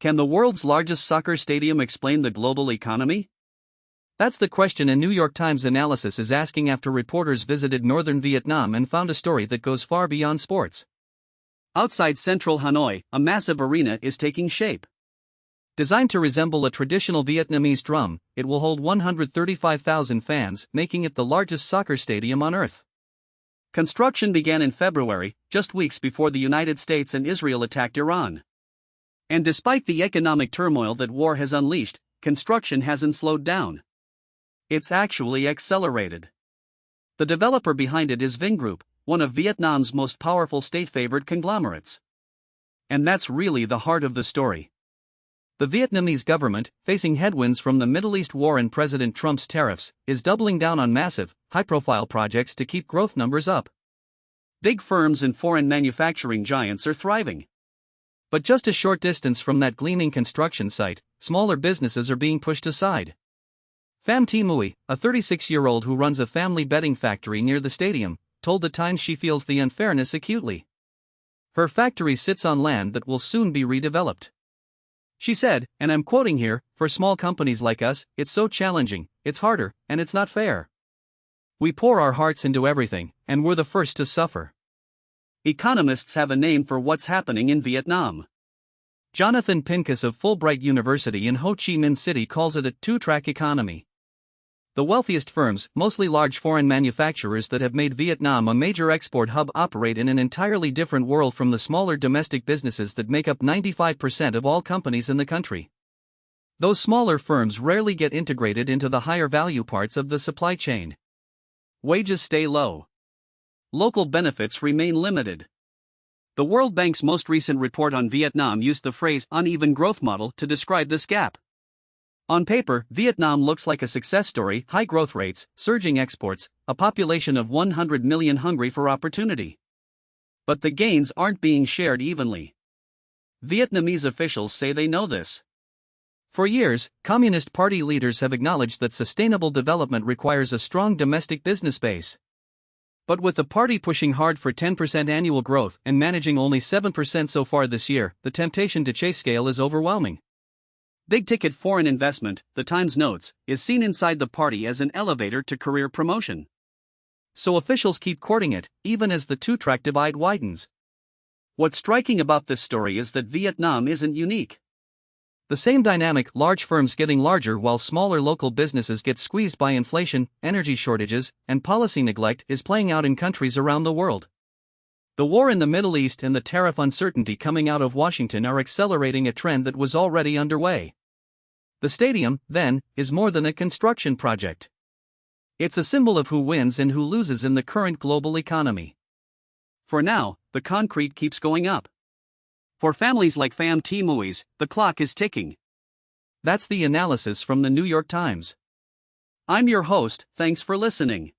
Can the world's largest soccer stadium explain the global economy? That's the question a New York Times analysis is asking after reporters visited northern Vietnam and found a story that goes far beyond sports. Outside central Hanoi, a massive arena is taking shape. Designed to resemble a traditional Vietnamese drum, it will hold 135,000 fans, making it the largest soccer stadium on Earth. Construction began in February, just weeks before the United States and Israel attacked Iran. And despite the economic turmoil that war has unleashed, construction hasn't slowed down. It's actually accelerated. The developer behind it is Vingroup, one of Vietnam's most powerful state-favored conglomerates. And that's really the heart of the story. The Vietnamese government, facing headwinds from the Middle East war and President Trump's tariffs, is doubling down on massive, high-profile projects to keep growth numbers up. Big firms and foreign manufacturing giants are thriving. But just a short distance from that gleaming construction site, smaller businesses are being pushed aside. Pham Thi Mui, a 36-year-old who runs a family bedding factory near the stadium, told The Times she feels the unfairness acutely. Her factory sits on land that will soon be redeveloped. She said, and I'm quoting here, "For small companies like us, it's so challenging, it's harder, and it's not fair. We pour our hearts into everything, and we're the first to suffer." Economists have a name for what's happening in Vietnam. Jonathan Pincus of Fulbright University in Ho Chi Minh City calls it a two-track economy. The wealthiest firms, mostly large foreign manufacturers that have made Vietnam a major export hub, operate in an entirely different world from the smaller domestic businesses that make up 95% of all companies in the country. Those smaller firms rarely get integrated into the higher value parts of the supply chain. Wages stay low. Local benefits remain limited. The World Bank's most recent report on Vietnam used the phrase uneven growth model to describe this gap. On paper, Vietnam looks like a success story: high growth rates, surging exports, a population of 100 million hungry for opportunity. But the gains aren't being shared evenly. Vietnamese officials say they know this. For years, Communist Party leaders have acknowledged that sustainable development requires a strong domestic business base. But with the party pushing hard for 10% annual growth and managing only 7% so far this year, the temptation to chase scale is overwhelming. Big-ticket foreign investment, The Times notes, is seen inside the party as an elevator to career promotion. So officials keep courting it, even as the two-track divide widens. What's striking about this story is that Vietnam isn't unique. The same dynamic, large firms getting larger while smaller local businesses get squeezed by inflation, energy shortages, and policy neglect, is playing out in countries around the world. The war in the Middle East and the tariff uncertainty coming out of Washington are accelerating a trend that was already underway. The stadium, then, is more than a construction project. It's a symbol of who wins and who loses in the current global economy. For now, the concrete keeps going up. For families like Pham Thi Mui's, the clock is ticking. That's the analysis from the New York Times. I'm your host, thanks for listening.